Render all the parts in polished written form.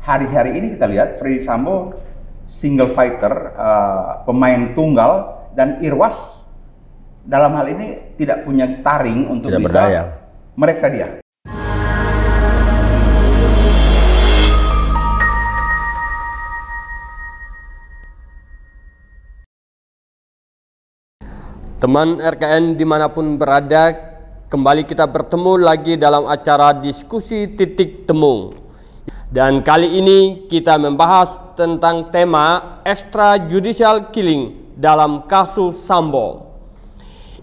hari-hari ini kita lihat Freddy Sambo single fighter, pemain tunggal, dan Irwas dalam hal ini tidak punya taring untuk tidak bisa berdaya meriksa dia. Teman RKN dimanapun berada, kembali kita bertemu lagi dalam acara diskusi titik temu. Dan kali ini kita membahas tentang tema extrajudicial killing dalam kasus Sambo.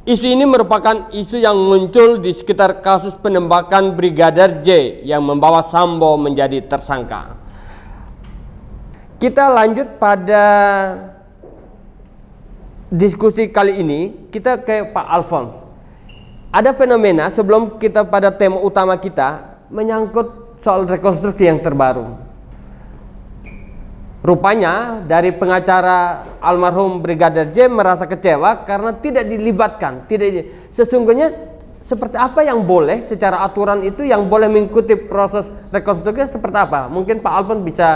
Isu ini merupakan isu yang muncul di sekitar kasus penembakan Brigadir J yang membawa Sambo menjadi tersangka. Kita lanjut pada diskusi kali ini, kita ke Pak Alphonse. Ada fenomena sebelum kita pada tema utama kita menyangkut soal rekonstruksi yang terbaru. Rupanya dari pengacara almarhum Brigadir J merasa kecewa karena tidak dilibatkan. Sesungguhnya seperti apa yang boleh secara aturan itu yang boleh mengikuti proses rekonstruksi seperti apa? Mungkin Pak Alphonse bisa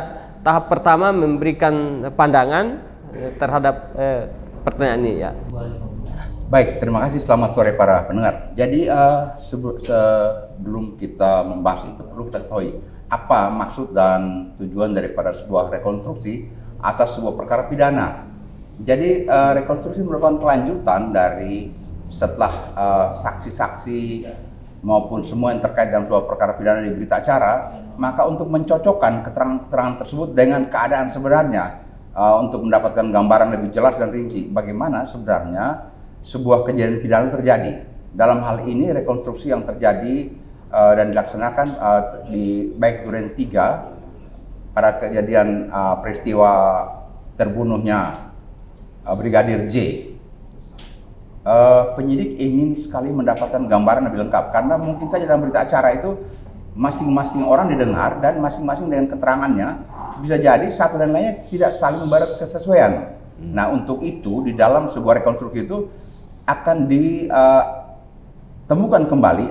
tahap pertama memberikan pandangan terhadap pertanyaan ini ya. Baik, terima kasih. Selamat sore para pendengar. Jadi sebelum kita membahas itu perlu kita ketahui apa maksud dan tujuan daripada sebuah rekonstruksi atas sebuah perkara pidana. Jadi rekonstruksi merupakan kelanjutan dari setelah saksi-saksi maupun semua yang terkait dengan sebuah perkara pidana di berita acara, maka untuk mencocokkan keterangan-keterangan tersebut dengan keadaan sebenarnya, untuk mendapatkan gambaran lebih jelas dan rinci bagaimana sebenarnya sebuah kejadian pidana terjadi. Dalam hal ini rekonstruksi yang terjadi dan dilaksanakan di baik Duren 3 pada kejadian peristiwa terbunuhnya Brigadir J. Penyidik ingin sekali mendapatkan gambaran lebih lengkap karena mungkin saja dalam berita acara itu masing-masing orang didengar dan masing-masing dengan keterangannya bisa jadi satu dan lainnya tidak saling membarat kesesuaian. Nah, untuk itu di dalam sebuah rekonstruksi itu akan ditemukan kembali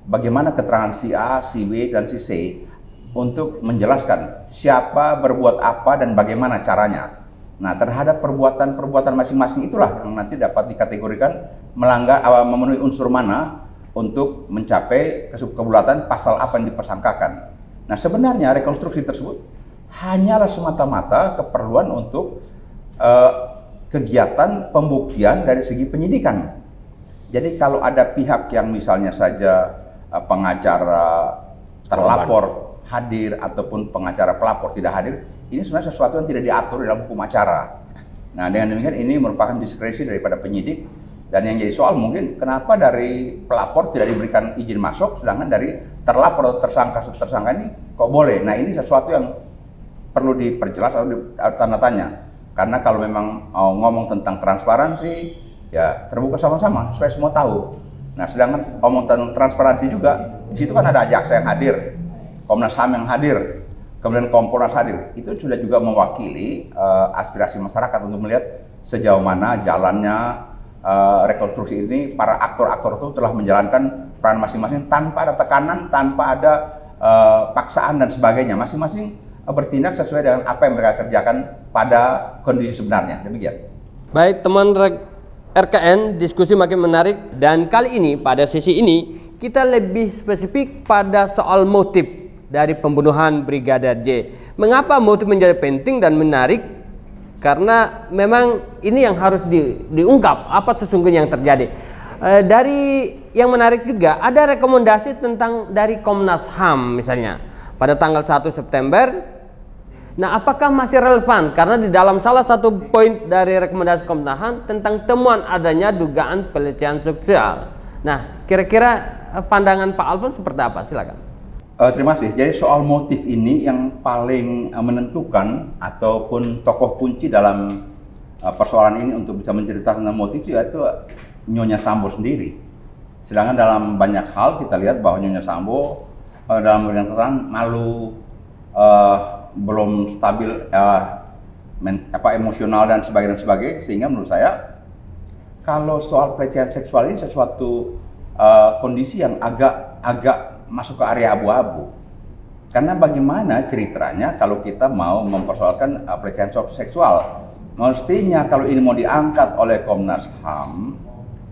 bagaimana keterangan si A, si B, dan si C untuk menjelaskan siapa berbuat apa dan bagaimana caranya. Nah, terhadap perbuatan-perbuatan masing-masing itulah yang nanti dapat dikategorikan melanggar memenuhi unsur mana untuk mencapai kebulatan pasal apa yang dipersangkakan. Nah, sebenarnya rekonstruksi tersebut hanyalah semata-mata keperluan untuk kegiatan pembuktian dari segi penyidikan. Jadi kalau ada pihak yang misalnya saja pengacara terlapor hadir ataupun pengacara pelapor tidak hadir, ini sebenarnya sesuatu yang tidak diatur dalam hukum acara. Nah, dengan demikian ini merupakan diskresi daripada penyidik, dan yang jadi soal mungkin kenapa dari pelapor tidak diberikan izin masuk, sedangkan dari terlapor atau tersangka ini kok boleh. Nah, ini sesuatu yang perlu diperjelas atau tanda tanya. Karena kalau memang ngomong tentang transparansi, ya terbuka sama-sama supaya semua tahu. Nah, sedangkan ngomong tentang transparansi juga, di situ kan ada jaksa yang hadir, Komnas HAM yang hadir, kemudian Kompolnas hadir. Itu sudah juga mewakili aspirasi masyarakat untuk melihat sejauh mana jalannya rekonstruksi ini. Para aktor-aktor itu telah menjalankan peran masing-masing tanpa ada tekanan, tanpa ada paksaan dan sebagainya. Masing-masing bertindak sesuai dengan apa yang mereka kerjakan pada kondisi sebenarnya. Demikian. Baik, teman RKN, diskusi makin menarik, dan kali ini pada sesi ini kita lebih spesifik pada soal motif dari pembunuhan Brigadir J. Mengapa motif menjadi penting dan menarik? Karena memang ini yang harus diungkap apa sesungguhnya yang terjadi. Dari yang menarik juga ada rekomendasi tentang dari Komnas HAM misalnya pada tanggal 1 September. Nah, apakah masih relevan? Karena di dalam salah satu poin dari rekomendasi Komnas HAM tentang temuan adanya dugaan pelecehan seksual. Nah, kira-kira pandangan Pak Alphonse seperti apa? Silakan. Terima kasih. Jadi soal motif ini yang paling menentukan ataupun tokoh kunci dalam persoalan ini untuk bisa menceritakan motif yaitu Nyonya Sambo sendiri. Sedangkan dalam banyak hal kita lihat bahwa Nyonya Sambo dalam yang terang malu, belum stabil emosional dan sebagainya, sehingga menurut saya kalau soal pelecehan seksual ini sesuatu kondisi yang agak masuk ke area abu-abu. Karena bagaimana ceritanya kalau kita mau mempersoalkan pelecehan seksual? Mestinya kalau ini mau diangkat oleh Komnas HAM,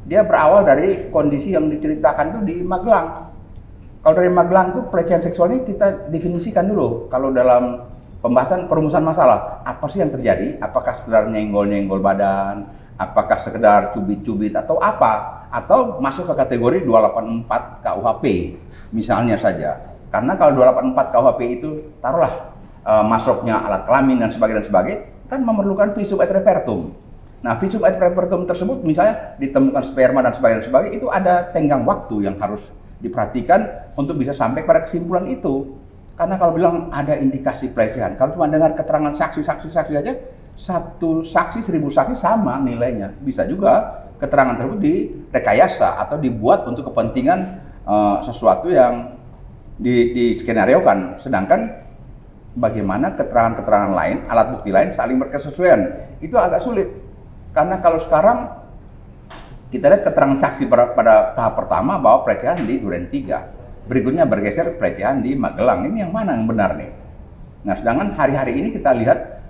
dia berawal dari kondisi yang diceritakan itu di Magelang. Kalau dari Magelang itu pelecehan seksual ini kita definisikan dulu. Kalau dalam pembahasan perumusan masalah, apa sih yang terjadi? Apakah sekedar nyenggol-nyenggol badan? Apakah sekedar cubit-cubit atau apa? Atau masuk ke kategori 284 KUHP misalnya saja. Karena kalau 284 KUHP itu taruhlah masuknya alat kelamin dan sebagainya kan memerlukan visum et repertum. Nah, visum et repertum tersebut misalnya ditemukan sperma dan sebagainya itu ada tenggang waktu yang harus diperhatikan untuk bisa sampai pada kesimpulan itu. Karena kalau bilang ada indikasi pelecehan, kalau cuma dengar keterangan saksi aja, satu saksi 1000 saksi sama nilainya. Bisa juga keterangan tersebut direkayasa atau dibuat untuk kepentingan sesuatu yang diskenariokan. Sedangkan bagaimana keterangan-keterangan lain, alat bukti lain saling berkesesuaian, itu agak sulit. Karena kalau sekarang kita lihat keterangan saksi pada tahap pertama bahwa pelecehan di Duren 3. Berikutnya bergeser pelecehan di Magelang. Ini yang mana yang benar nih? Nah, sedangkan hari-hari ini kita lihat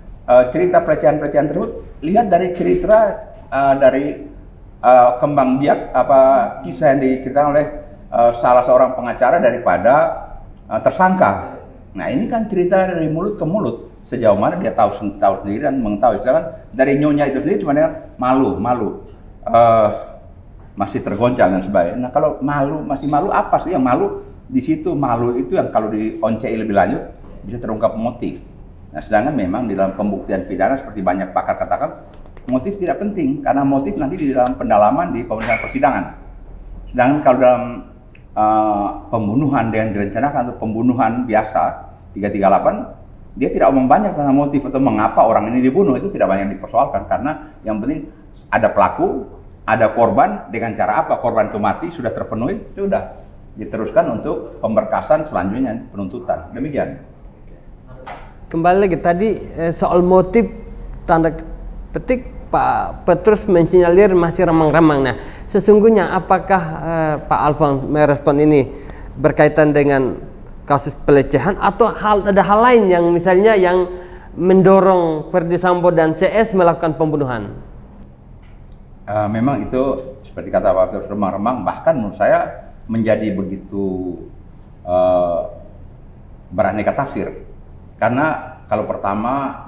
cerita pelecehan-pelecehan tersebut, lihat dari cerita dari kembang biak kisah yang diceritakan oleh salah seorang pengacara daripada tersangka. Nah, ini kan cerita dari mulut ke mulut. Sejauh mana dia tahu sendiri dan mengetahui. Sedangkan dari nyonya itu sendiri cuma dengan malu. Masih tergoncang dan sebagainya. Nah, kalau masih malu apa sih yang malu? Di situ malu itu yang kalau dioncei lebih lanjut bisa terungkap motif. Nah, sedangkan memang di dalam pembuktian pidana seperti banyak pakar katakan, motif tidak penting karena motif nanti di dalam pendalaman di pemeriksaan persidangan. Sedangkan kalau dalam pembunuhan dengan direncanakan atau pembunuhan biasa 338, dia tidak omong banyak tentang motif atau mengapa orang ini dibunuh, itu tidak banyak dipersoalkan karena yang penting ada pelaku, ada korban, dengan cara apa korban itu mati, sudah terpenuhi, sudah diteruskan untuk pemberkasan selanjutnya penuntutan. Demikian. Kembali lagi tadi soal motif, tanda petik Pak Petrus mensinyalir masih remang-remang. Nah, sesungguhnya apakah Pak Alfons merespon ini berkaitan dengan kasus pelecehan atau ada hal lain yang misalnya yang mendorong Ferdy Sambo dan CS melakukan pembunuhan? Memang itu seperti kata Pak Petrus remang-remang, bahkan menurut saya menjadi begitu beraneka tafsir. Karena kalau pertama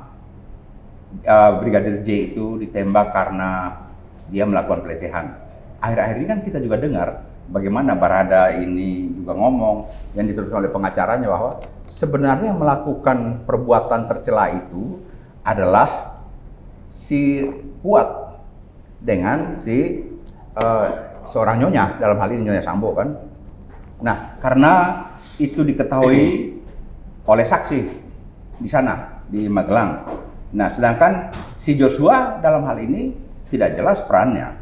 Brigadir J itu ditembak karena dia melakukan pelecehan. Akhir-akhir ini kan kita juga dengar bagaimana Barada ini juga ngomong yang diteruskan oleh pengacaranya bahwa sebenarnya yang melakukan perbuatan tercela itu adalah si Kuat dengan si seorang nyonya, dalam hal ini Nyonya Sambo kan. Nah, karena itu diketahui oleh saksi di sana di Magelang. Nah, sedangkan si Joshua dalam hal ini tidak jelas perannya.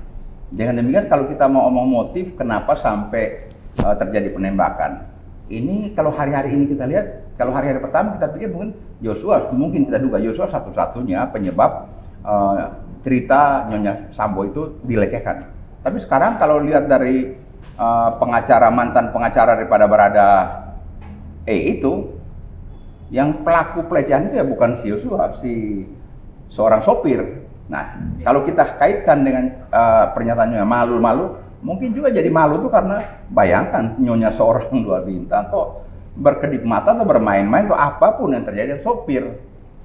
Dengan demikian kalau kita mau omong motif kenapa sampai terjadi penembakan, ini kalau hari-hari ini kita lihat, kalau hari-hari pertama kita pikir mungkin kita duga Joshua satu-satunya penyebab cerita Nyonya Sambo itu dilecehkan. Tapi sekarang kalau lihat dari mantan pengacara daripada Barada itu, yang pelaku pelecehan itu ya bukan si Joshua, si seorang sopir. Nah, kalau kita kaitkan dengan pernyataannya malu-malu, mungkin juga jadi malu tuh karena bayangkan nyonya seorang 2 bintang kok berkedip mata atau bermain-main atau apapun yang terjadi dengan sopir.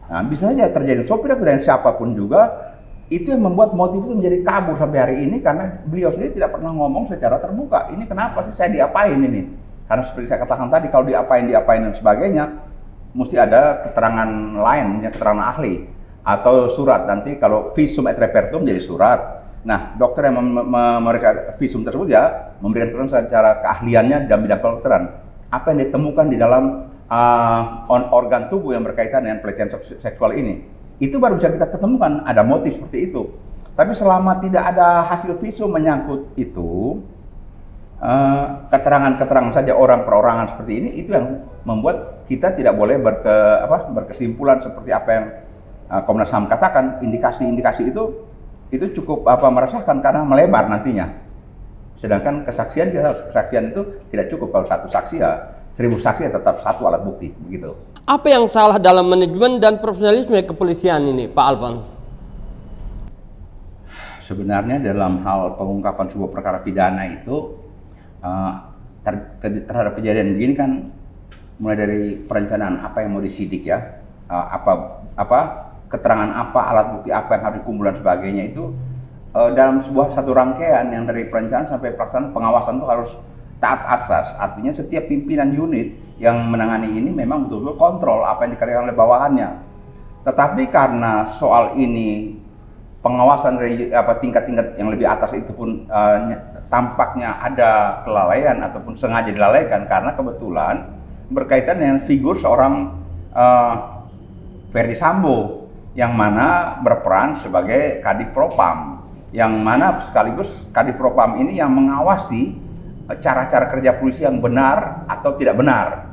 Nah, bisa saja terjadi sopir atau dengan siapapun juga. Itu yang membuat motif itu menjadi kabur sampai hari ini karena beliau sendiri tidak pernah ngomong secara terbuka. Ini kenapa sih saya diapain ini? Karena seperti saya katakan tadi, kalau diapain dan sebagainya, mesti ada keterangan lain, keterangan ahli atau surat. Nanti kalau visum et repertum jadi surat. Nah, dokter yang memberikan visum tersebut ya memberikan keterangan secara keahliannya dalam bidang kedokteran. Apa yang ditemukan di dalam organ tubuh yang berkaitan dengan pelecehan seksual ini. Itu baru bisa kita ketemukan ada motif seperti itu. Tapi selama tidak ada hasil visum menyangkut itu, keterangan-keterangan saja orang perorangan seperti ini, itu yang membuat kita tidak boleh berkesimpulan seperti apa yang Komnas HAM katakan. Indikasi-indikasi itu cukup meresahkan karena melebar nantinya. Sedangkan kesaksian itu tidak cukup. Kalau satu saksi ya 1000 saksi ya tetap satu alat bukti, begitu. Apa yang salah dalam manajemen dan profesionalisme kepolisian ini, Pak Alphonse? Sebenarnya dalam hal pengungkapan sebuah perkara pidana itu terhadap kejadian begini kan mulai dari perencanaan apa yang mau disidik ya, keterangan apa, alat bukti apa yang harus dikumpulkan sebagainya itu dalam sebuah satu rangkaian yang dari perencanaan sampai pelaksanaan pengawasan itu harus taat asas. Artinya setiap pimpinan unit yang menangani ini memang betul-betul kontrol apa yang dikerjakan oleh bawahannya. Tetapi karena soal ini pengawasan dari tingkat-tingkat yang lebih atas itu pun tampaknya ada kelalaian ataupun sengaja dilalaikan karena kebetulan berkaitan dengan figur seorang Ferdy Sambo yang mana berperan sebagai Kadif Propam, yang mana sekaligus Kadif Propam ini yang mengawasi cara-cara kerja polisi yang benar atau tidak benar.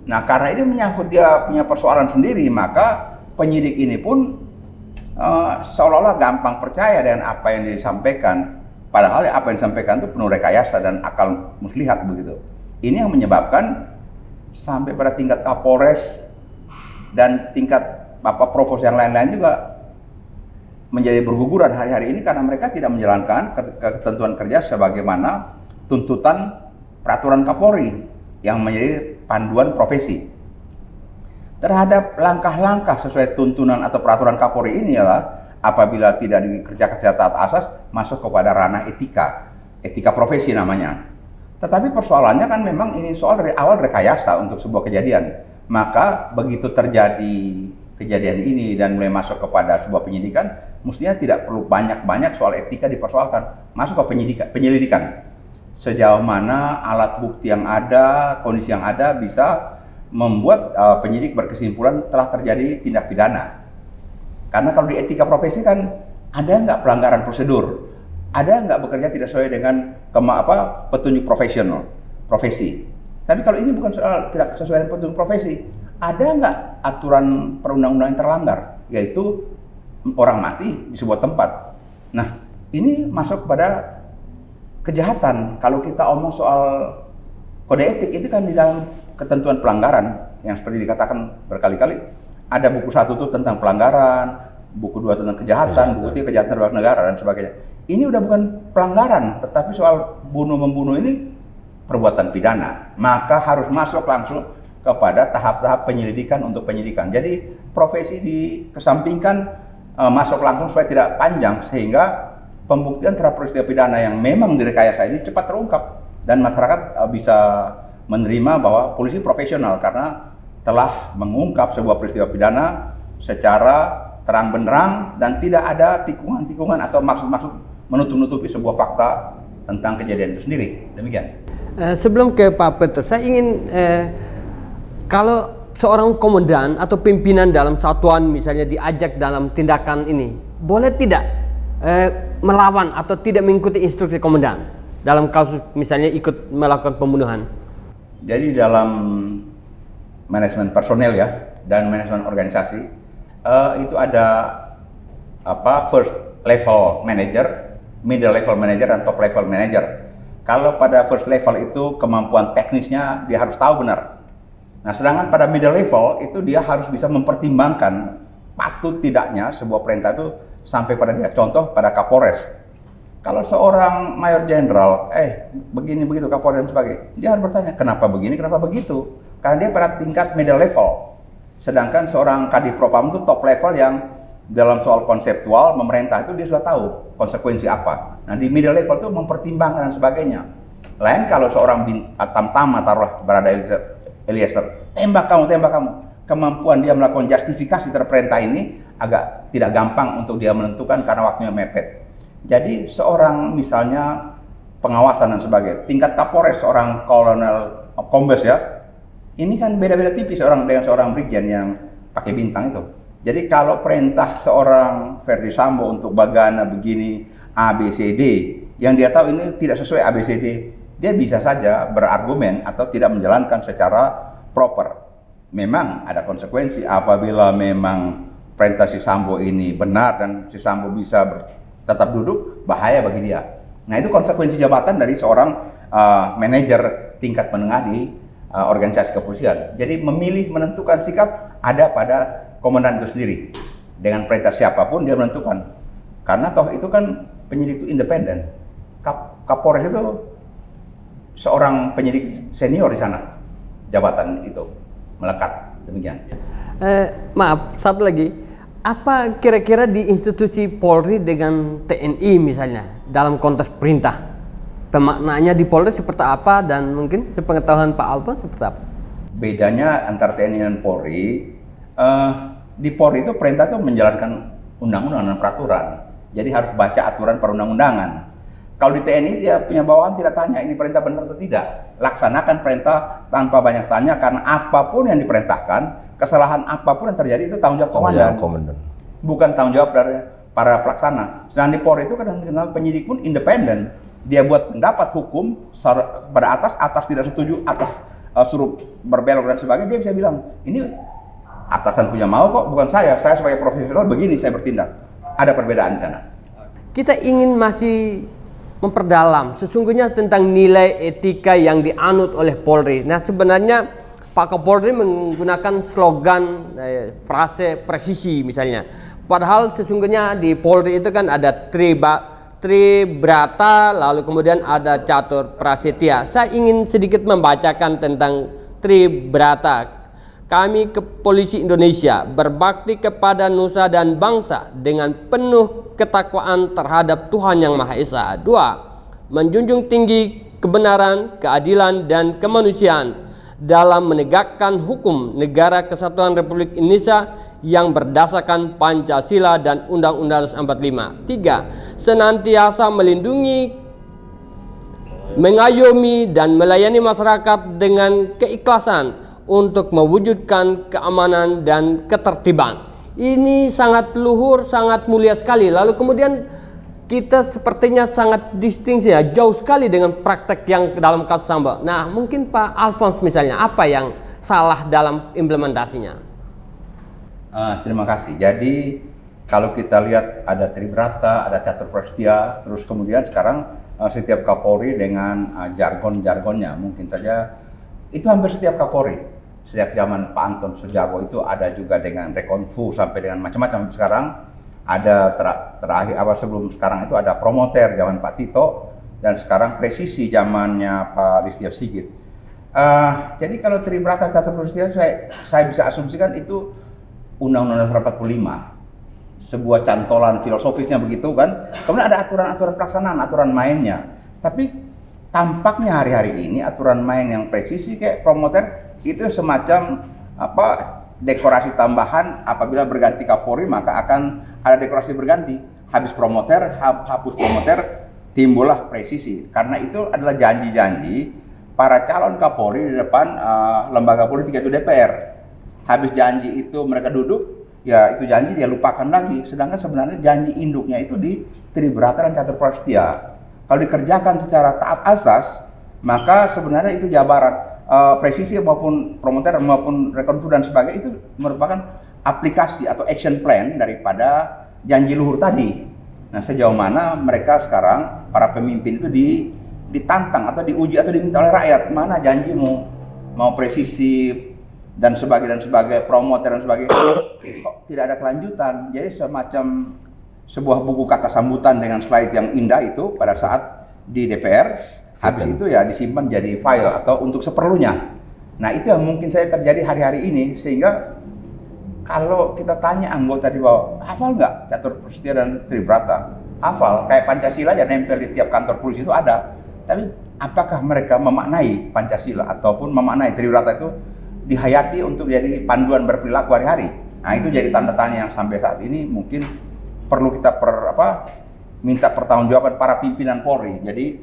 Nah, karena ini menyangkut dia punya persoalan sendiri, maka penyidik ini pun seolah-olah gampang percaya dengan apa yang disampaikan, padahal apa yang disampaikan itu penuh rekayasa dan akal muslihat begitu. Ini yang menyebabkan sampai pada tingkat Kapolres dan tingkat provos yang lain-lain juga menjadi berguguran hari-hari ini karena mereka tidak menjalankan ketentuan kerja sebagaimana tuntutan peraturan Kapolri yang menjadi panduan profesi. Terhadap langkah-langkah sesuai tuntunan atau peraturan Kapolri ini adalah apabila tidak dikerjakan secara taat asas masuk kepada ranah etika profesi namanya. Tetapi persoalannya kan memang ini soal dari awal rekayasa untuk sebuah kejadian. Maka begitu terjadi kejadian ini dan mulai masuk kepada sebuah penyidikan, mestinya tidak perlu banyak-banyak soal etika dipersoalkan, masuk ke penyelidikan. Sejauh mana alat bukti yang ada, kondisi yang ada bisa membuat penyidik berkesimpulan telah terjadi tindak pidana. Karena kalau di etika profesi kan ada nggak pelanggaran prosedur, ada nggak bekerja tidak sesuai dengan petunjuk profesi. Tapi kalau ini bukan soal tidak sesuai dengan petunjuk profesi, ada nggak aturan perundang-undangan yang terlanggar, yaitu orang mati di sebuah tempat. Nah, ini masuk pada kejahatan. Kalau kita omong soal kode etik itu kan di dalam ketentuan pelanggaran yang seperti dikatakan berkali-kali, ada buku 1 itu tentang pelanggaran, buku 2 tentang kejahatan, buku 3 kejahatan luar negara dan sebagainya. Ini udah bukan pelanggaran, tetapi soal bunuh-membunuh ini perbuatan pidana, maka harus masuk langsung kepada tahap-tahap penyelidikan untuk penyidikan. Jadi profesi dikesampingkan, masuk langsung supaya tidak panjang, sehingga pembuktian terhadap peristiwa pidana yang memang direkayasa ini cepat terungkap dan masyarakat bisa menerima bahwa polisi profesional karena telah mengungkap sebuah peristiwa pidana secara terang benderang dan tidak ada tikungan-tikungan atau maksud-maksud menutup-nutupi sebuah fakta tentang kejadian itu sendiri. Demikian. Sebelum ke Pak Petrus, saya ingin kalau seorang komandan atau pimpinan dalam satuan misalnya diajak dalam tindakan ini, boleh tidak melawan atau tidak mengikuti instruksi komandan dalam kasus misalnya ikut melakukan pembunuhan? Jadi dalam manajemen personel ya dan manajemen organisasi itu ada first level manager, middle level manager dan top level manager. Kalau pada first level itu kemampuan teknisnya dia harus tahu benar. Nah, sedangkan pada middle level itu dia harus bisa mempertimbangkan patut tidaknya sebuah perintah itu sampai pada dia. Contoh pada Kapolres. Kalau seorang mayor jenderal, begini begitu Kapolres dan sebagainya, dia harus bertanya kenapa begini, kenapa begitu, karena dia pada tingkat middle level. Sedangkan seorang Kadif Propam itu top level yang dalam soal konseptual memerintah itu dia sudah tahu konsekuensi apa. Nah, di middle level itu mempertimbangkan dan sebagainya. Lain kalau seorang tamtama taruhlah berada Eliezer, tembak kamu. Kemampuan dia melakukan justifikasi terhadap perintah ini agak tidak gampang untuk dia menentukan karena waktunya mepet. Jadi seorang misalnya pengawasan dan sebagainya, tingkat Kapolres seorang kolonel kombes ya, ini kan beda-beda tipis seorang dengan seorang brigjen yang pakai bintang itu. Jadi kalau perintah seorang Ferdy Sambo untuk bagana begini ABCD, yang dia tahu ini tidak sesuai ABCD, dia bisa saja berargumen atau tidak menjalankan secara proper. Memang ada konsekuensi apabila memang perintah si Sambo ini benar dan si Sambo bisa tetap duduk, bahaya bagi dia. Nah, itu konsekuensi jabatan dari seorang manajer tingkat menengah di organisasi kepolisian. Jadi memilih menentukan sikap ada pada komandan itu sendiri. Dengan perintah siapapun dia menentukan. Karena toh itu kan penyidik itu independen. Kapolres itu seorang penyidik senior di sana. Jabatan itu melekat, demikian. Maaf, satu lagi. Apa kira-kira di institusi Polri dengan TNI misalnya dalam konteks perintah? Pemaknaannya di Polri seperti apa dan mungkin sepengetahuan Pak Alfons seperti apa? Bedanya antara TNI dan Polri, di Polri itu perintah itu menjalankan undang-undang dan peraturan. Jadi harus baca aturan perundang-undangan. Kalau di TNI dia punya bawahan tidak tanya ini perintah benar atau tidak. Laksanakan perintah tanpa banyak tanya karena apapun yang diperintahkan, kesalahan apapun yang terjadi itu tanggung jawab komandan. Bukan tanggung jawab dari para pelaksana. Sedangkan di Polri itu kadang-kadang penyidik pun independen. Dia buat pendapat hukum pada atas tidak setuju, atas suruh berbelok dan sebagainya, dia bisa bilang ini atasan punya mau kok, bukan saya sebagai profesional begini saya bertindak. Ada perbedaan di sana. Kita ingin masih memperdalam sesungguhnya tentang nilai etika yang dianut oleh Polri. Nah sebenarnya Pak Kapolri menggunakan slogan frase presisi misalnya. Padahal sesungguhnya di Polri itu kan ada Tribrata, lalu kemudian ada Catur Prasetya. Saya ingin sedikit membacakan tentang Tribrata. Kami Polisi Indonesia berbakti kepada nusa dan bangsa dengan penuh ketakwaan terhadap Tuhan Yang Maha Esa. 2. Menjunjung tinggi kebenaran, keadilan, dan kemanusiaan dalam menegakkan hukum negara Kesatuan Republik Indonesia yang berdasarkan Pancasila dan Undang-Undang 45. 3. Senantiasa melindungi, mengayomi, dan melayani masyarakat dengan keikhlasan untuk mewujudkan keamanan dan ketertiban. Ini sangat luhur, sangat mulia sekali. Lalu kemudian kita sepertinya sangat distingsi ya, jauh sekali dengan praktek yang dalam kasus Sambo. Nah, mungkin Pak Alfons misalnya, apa yang salah dalam implementasinya? Terima kasih. Jadi kalau kita lihat ada Tribrata, ada Catur Prasetya, terus kemudian sekarang setiap Kapolri dengan jargon-jargonnya, mungkin saja itu hampir setiap Kapolri. Sejak zaman Pak Anton Sujarwo itu ada juga dengan Rekonfu sampai dengan macam-macam. Sekarang ada terakhir sebelum sekarang itu ada Promoter zaman Pak Tito dan sekarang Presisi zamannya Pak Listio Sigit. Jadi kalau Tribrata Catur Prasetya saya bisa asumsikan itu Undang-Undang 45, sebuah cantolan filosofisnya begitu kan. Kemudian ada aturan-aturan pelaksanaan, aturan mainnya. Tapi tampaknya hari-hari ini aturan main yang presisi kayak Promoter itu semacam dekorasi tambahan. Apabila berganti Kapolri maka akan ada dekorasi berganti. Habis Promoter, hapus Promoter, timbullah presisi. Karena itu adalah janji-janji para calon Kapolri di depan lembaga politik yaitu DPR. Habis janji itu mereka duduk, ya itu janji dia lupakan lagi. Sedangkan sebenarnya janji induknya itu di Tribrata dan Catur Prasetya. Kalau dikerjakan secara taat asas, maka sebenarnya itu jabaran presisi maupun Promoter maupun Rekonfu dan sebagainya itu merupakan aplikasi atau action plan daripada janji luhur tadi. Nah, sejauh mana mereka sekarang para pemimpin itu ditantang atau diuji atau diminta oleh rakyat, mana janjimu, mau presisi dan sebagai Promoter dan sebagainya, kok tidak ada kelanjutan. Jadi semacam sebuah buku kata sambutan dengan slide yang indah itu pada saat di DPR, habis itu ya disimpan jadi file atau untuk seperlunya. Nah, itu yang mungkin saya terjadi hari-hari ini, sehingga kalau kita tanya anggota di bawah, hafal nggak Catur Prasetya dan Tribrata? Hafal, kayak Pancasila aja nempel di tiap kantor polisi itu ada. Tapi apakah mereka memaknai Pancasila ataupun memaknai Tribrata itu dihayati untuk jadi panduan berperilaku hari-hari? Nah, itu jadi tanda tanya yang sampai saat ini mungkin perlu kita minta pertanggungjawaban para pimpinan Polri. Jadi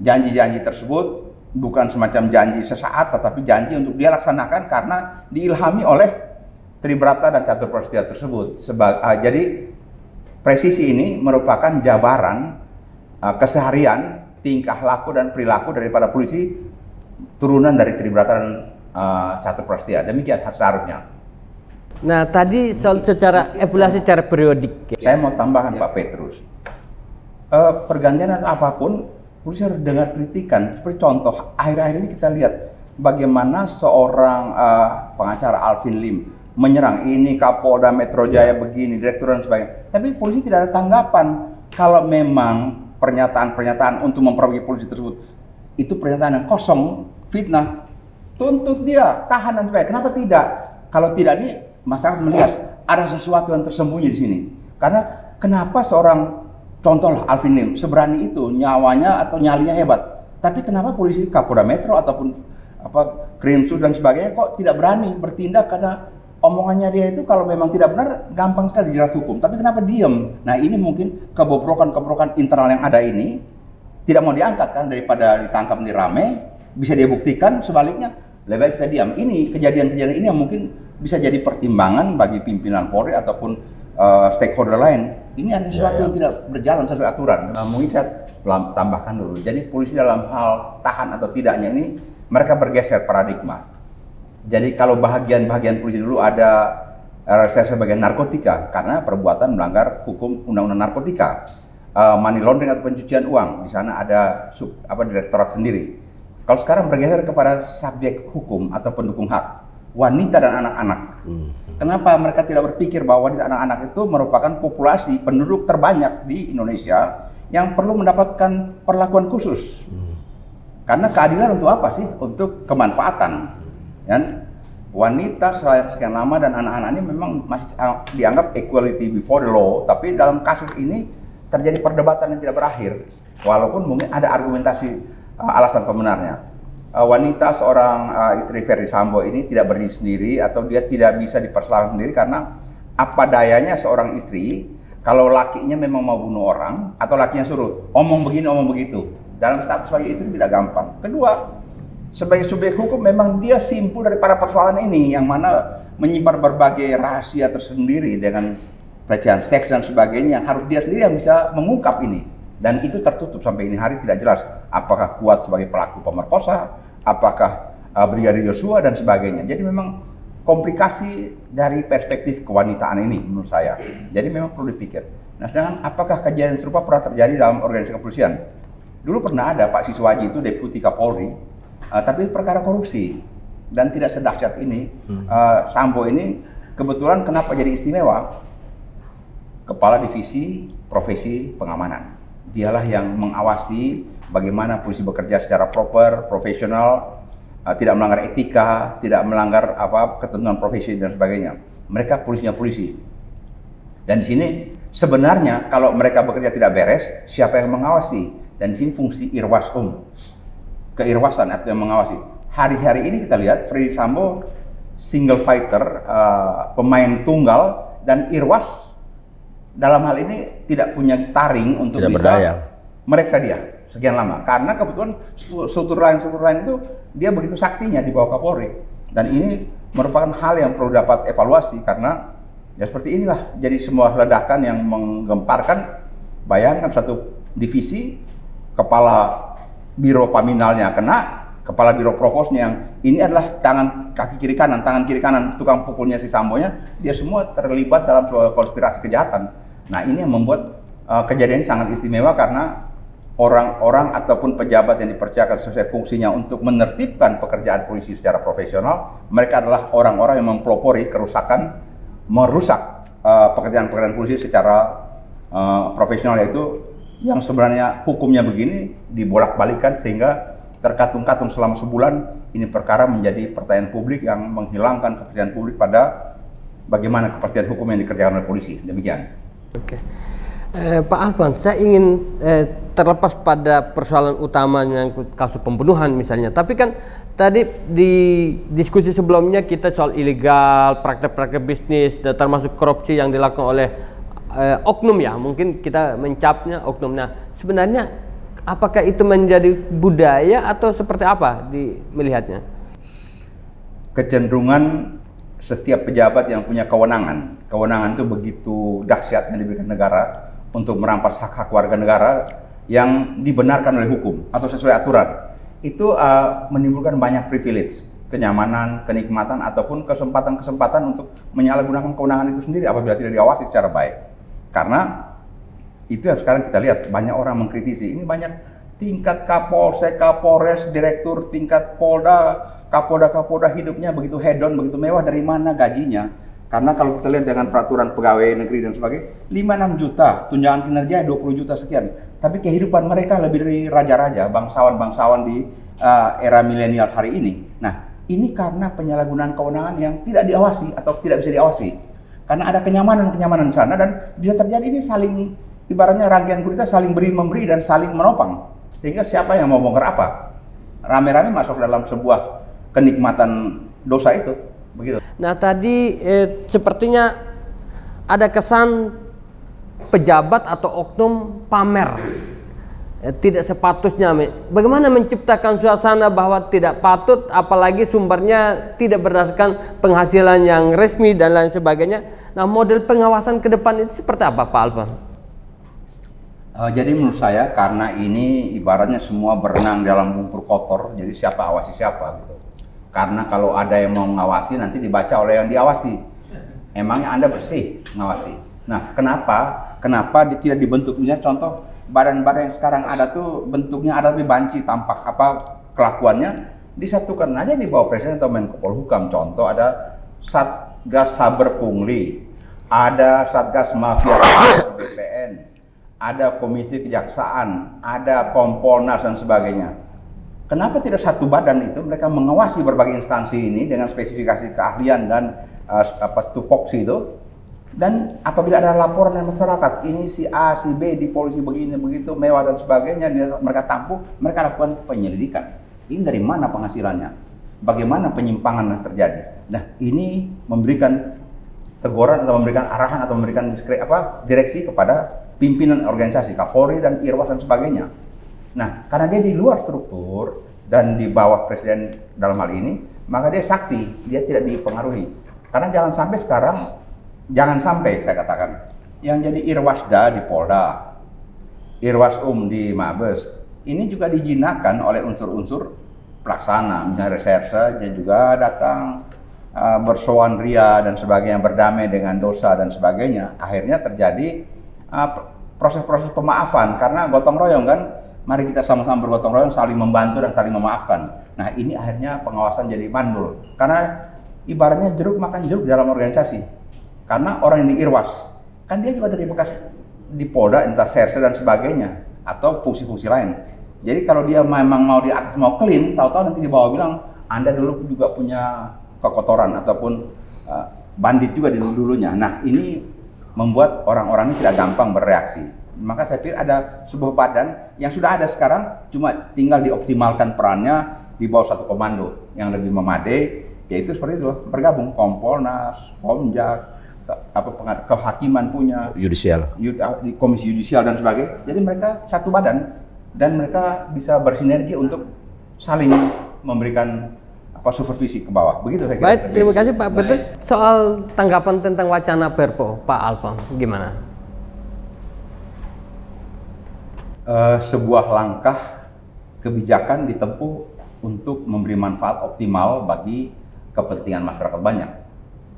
janji-janji tersebut bukan semacam janji sesaat, tetapi janji untuk dia laksanakan karena diilhami oleh Tribrata dan Catur Prasetya tersebut. Jadi presisi ini merupakan jabaran keseharian, tingkah laku dan perilaku daripada polisi turunan dari Tribrata dan Catur Prasetya. Demikian seharusnya. Nah, tadi soal secara evaluasi secara periodik. Saya mau tambahkan Pak Petrus. Pergantian atau apapun, polisi harus dengar kritikan. Seperti contoh, akhir-akhir ini kita lihat bagaimana seorang pengacara Alvin Lim menyerang ini Kapolda Metro Jaya begini, direktur dan sebagainya. Tapi polisi tidak ada tanggapan. Kalau memang pernyataan-pernyataan untuk memperbaiki polisi tersebut itu pernyataan yang kosong, fitnah, tuntut dia, tahan dan sebagainya. Kenapa tidak? Kalau tidak, ini masyarakat melihat ada sesuatu yang tersembunyi di sini. Karena kenapa seorang contoh Alvin Lim seberani itu, nyawanya atau nyalinya hebat. Tapi kenapa polisi Kapolda Metro ataupun Krimsus dan sebagainya kok tidak berani bertindak, karena omongannya dia itu kalau memang tidak benar gampang sekali dijerat hukum. Tapi kenapa diem? Nah, ini mungkin kebobrokan internal yang ada ini tidak mau diangkat kan, daripada ditangkap di rame, bisa dia buktikan. Sebaliknya lebih baik kita diam. Ini kejadian-kejadian ini yang mungkin bisa jadi pertimbangan bagi pimpinan Polri ataupun stakeholder lain. Ini ada sesuatu yang tidak berjalan sesuai aturan. Mungkin saya tambahkan dulu. Jadi polisi dalam hal tahan atau tidaknya ini mereka bergeser paradigma. Jadi kalau bahagian polisi dulu ada sebagai narkotika karena perbuatan melanggar hukum undang-undang narkotika, money laundering atau pencucian uang, di sana ada direktorat sendiri. Kalau sekarang bergeser kepada subjek hukum atau pendukung hak, wanita dan anak-anak. Kenapa mereka tidak berpikir bahwa wanita dan anak-anak itu merupakan populasi penduduk terbanyak di Indonesia yang perlu mendapatkan perlakuan khusus? Karena keadilan untuk apa sih? Untuk kemanfaatan. Dan wanita sekian lama dan anak-anak ini memang masih dianggap equality before the law, tapi dalam kasus ini terjadi perdebatan yang tidak berakhir, walaupun mungkin ada argumentasi alasan pembenarnya. Wanita seorang istri Ferdy Sambo ini tidak berdiri sendiri atau dia tidak bisa dipersoalkan sendiri karena apa dayanya seorang istri kalau lakinya memang mau bunuh orang atau lakinya suruh omong begini omong begitu, dalam status sebagai istri tidak gampang. Kedua, sebagai subjek hukum memang dia simpul dari para persoalan ini yang mana menyimpan berbagai rahasia tersendiri dengan pelecehan seks dan sebagainya yang harus dia sendiri yang bisa mengungkap ini, dan itu tertutup sampai ini hari tidak jelas apakah kuat sebagai pelaku pemerkosa, apakah Brigadir Yosua dan sebagainya. Jadi memang komplikasi dari perspektif kewanitaan ini menurut saya. Jadi memang perlu dipikir. Nah, sedangkan apakah kejadian serupa pernah terjadi dalam organisasi kepolisian? Dulu pernah ada Pak Siswaji itu Deputi Kapolri. Tapi perkara korupsi dan tidak sedahsyat ini. Sambo ini kebetulan kenapa jadi istimewa? Kepala Divisi Profesi Pengamanan. Dialah yang mengawasi bagaimana polisi bekerja secara proper, profesional, tidak melanggar etika, tidak melanggar ketentuan profesi dan sebagainya. Mereka polisinya polisi. Dan di sini sebenarnya kalau mereka bekerja tidak beres, siapa yang mengawasi? Dan di sini fungsi Irwasum. Keirwasan atau yang mengawasi. Hari-hari ini kita lihat Ferdy Sambo single fighter, pemain tunggal, dan Irwas dalam hal ini tidak punya taring untuk tidak bisa meriksa dia sekian lama. Karena kebetulan struktur lain itu dia begitu saktinya di bawah Kapolri. Dan ini merupakan hal yang perlu dapat evaluasi karena ya seperti inilah jadi semua ledakan yang menggemparkan. Bayangkan satu divisi, kepala biro paminalnya kena, kepala biro provosnya yang ini adalah tangan kiri kanan tukang pukulnya si Sambonya, dia semua terlibat dalam suatu konspirasi kejahatan. Nah, ini yang membuat kejadian ini sangat istimewa karena orang-orang ataupun pejabat yang dipercayakan sesuai fungsinya untuk menertibkan pekerjaan polisi secara profesional, mereka adalah orang-orang yang mempelopori kerusakan, merusak pekerjaan-pekerjaan polisi secara profesional, yaitu yang sebenarnya hukumnya begini dibolak-balikan sehingga terkatung-katung selama sebulan. Ini perkara menjadi pertanyaan publik yang menghilangkan kepercayaan publik pada bagaimana kepastian hukum yang dikerjakan oleh polisi. Demikian. Oke. Pak Alfan, saya ingin terlepas pada persoalan utamanya kasus pembunuhan misalnya. Tapi kan tadi di diskusi sebelumnya kita soal ilegal, praktek-praktek bisnis, dan termasuk korupsi yang dilakukan oleh oknum ya, mungkin kita mencapnya oknum. Nah, sebenarnya apakah itu menjadi budaya atau seperti apa melihatnya? Kecenderungan setiap pejabat yang punya kewenangan itu begitu dahsyat yang diberikan negara untuk merampas hak-hak warga negara yang dibenarkan oleh hukum atau sesuai aturan. Itu menimbulkan banyak privilege, kenyamanan, kenikmatan ataupun kesempatan-kesempatan untuk menyalahgunakan kewenangan itu sendiri apabila tidak diawasi secara baik. Karena itu yang sekarang kita lihat banyak orang mengkritisi. Ini banyak tingkat Kapolsek, Kapolres, direktur tingkat Polda, Kapolda-kapolda hidupnya begitu hedon, begitu mewah, dari mana gajinya? Karena kalau kita lihat dengan peraturan pegawai negeri dan sebagainya, 5-6 juta, tunjangan kinerja 20 juta sekian. Tapi kehidupan mereka lebih dari raja-raja, bangsawan-bangsawan di era milenial hari ini. Nah, ini karena penyalahgunaan kewenangan yang tidak diawasi atau tidak bisa diawasi. Karena ada kenyamanan-kenyamanan di sana, dan bisa terjadi ini saling, ibaratnya rangkaian gurita saling beri-memberi dan saling menopang. Sehingga siapa yang mau bongkar apa? Rame-rame masuk dalam sebuah kenikmatan dosa itu. Begitu. Nah tadi sepertinya ada kesan pejabat atau oknum pamer, tidak sepatutnya. Bagaimana menciptakan suasana bahwa tidak patut, apalagi sumbernya tidak berdasarkan penghasilan yang resmi dan lain sebagainya. Nah model pengawasan ke depan itu seperti apa Pak Alfon? Jadi menurut saya karena ini ibaratnya semua berenang dalam lumpur kotor, jadi siapa awasi siapa gitu. Karena kalau ada yang mau ngawasi nanti dibaca oleh yang diawasi. Emangnya Anda bersih ngawasi? Nah, kenapa tidak dibentuk? Misalnya contoh badan-badan yang sekarang ada tuh bentuknya ada tapi banci, tampak apa kelakuannya, disatukan aja di bawah Presiden atau Menko Polhukam. Contoh ada Satgas Saber Pungli, ada Satgas Mafia BPN, ada Komisi Kejaksaan, ada Kompolnas dan sebagainya. Kenapa tidak satu badan itu mereka mengawasi berbagai instansi ini dengan spesifikasi keahlian dan tupoksi itu, dan apabila ada laporan dari masyarakat ini si A, si B di polisi begini begitu mewah dan sebagainya, mereka tampung, mereka lakukan penyelidikan. Ini dari mana penghasilannya? Bagaimana penyimpangan yang terjadi? Nah, ini memberikan teguran atau memberikan arahan atau memberikan direksi kepada pimpinan organisasi, Kapolri dan Irwas dan sebagainya. Nah, karena dia di luar struktur dan di bawah Presiden dalam hal ini, maka dia sakti, dia tidak dipengaruhi. Karena jangan sampai saya katakan, yang jadi Irwasda di Polda, Irwasum di Mabes, ini juga dijinakan oleh unsur-unsur pelaksana, misalnya reserse, dia juga datang bersoan ria dan sebagainya, berdamai dengan dosa dan sebagainya. Akhirnya terjadi proses-proses pemaafan, karena gotong royong kan, mari kita sama-sama bergotong royong, saling membantu dan saling memaafkan. Nah ini akhirnya pengawasan jadi mandul, karena ibaratnya jeruk makan jeruk dalam organisasi. Karena orang yang di Irwas, kan dia juga dari bekas di Polda, entah serse dan sebagainya, atau fungsi-fungsi lain. Jadi kalau dia memang mau di atas, mau clean, tahu-tahu nanti di bawah bilang, Anda dulu juga punya kekotoran, ataupun bandit juga dulunya. Nah ini membuat orang-orang ini tidak gampang bereaksi. Maka saya pikir ada sebuah badan yang sudah ada sekarang, cuma tinggal dioptimalkan perannya di bawah satu komando yang lebih memadai, yaitu seperti itu, bergabung Kompolnas, Komjak, kehakiman punya, Yudisial, Komisi Yudisial dan sebagainya. Jadi mereka satu badan dan mereka bisa bersinergi untuk saling memberikan supervisi ke bawah. Begitu saya kira. Baik, terima kasih Pak Petrus. Soal tanggapan tentang wacana Perpo, Pak Alfon, gimana? Sebuah langkah kebijakan ditempuh untuk memberi manfaat optimal bagi kepentingan masyarakat banyak.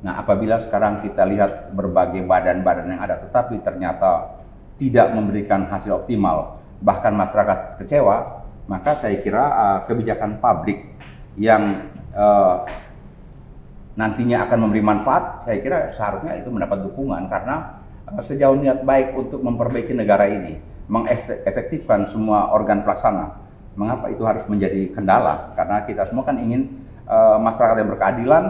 Nah, apabila sekarang kita lihat berbagai badan-badan yang ada tetapi ternyata tidak memberikan hasil optimal, bahkan masyarakat kecewa, maka saya kira kebijakan publik yang nantinya akan memberi manfaat, saya kira seharusnya itu mendapat dukungan, karena sejauh niat baik untuk memperbaiki negara ini, mengefektifkan semua organ pelaksana, mengapa itu harus menjadi kendala? Karena kita semua kan ingin masyarakat yang berkeadilan,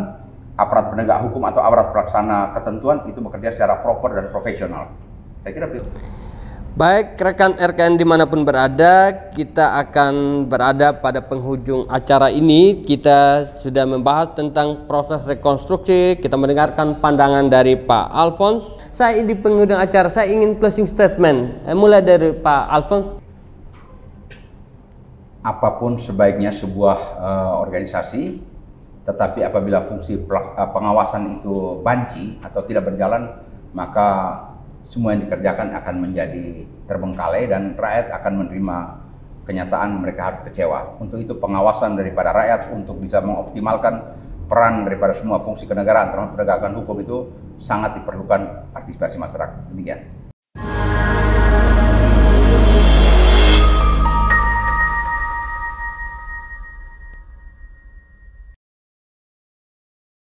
aparat penegak hukum atau aparat pelaksana ketentuan itu bekerja secara proper dan profesional. Saya kira begitu. Baik, rekan RKN dimanapun berada, kita akan berada pada penghujung acara ini. Kita sudah membahas tentang proses rekonstruksi, kita mendengarkan pandangan dari Pak Alfons. Saya di penghujung acara, saya ingin closing statement, mulai dari Pak Alfons. Apapun sebaiknya sebuah organisasi, tetapi apabila fungsi pengawasan itu banci atau tidak berjalan, maka semua yang dikerjakan akan menjadi terbengkalai dan rakyat akan menerima kenyataan mereka harus kecewa. Untuk itu pengawasan daripada rakyat untuk bisa mengoptimalkan peran daripada semua fungsi kenegaraan termasuk penegakan hukum itu sangat diperlukan partisipasi masyarakat. Demikian.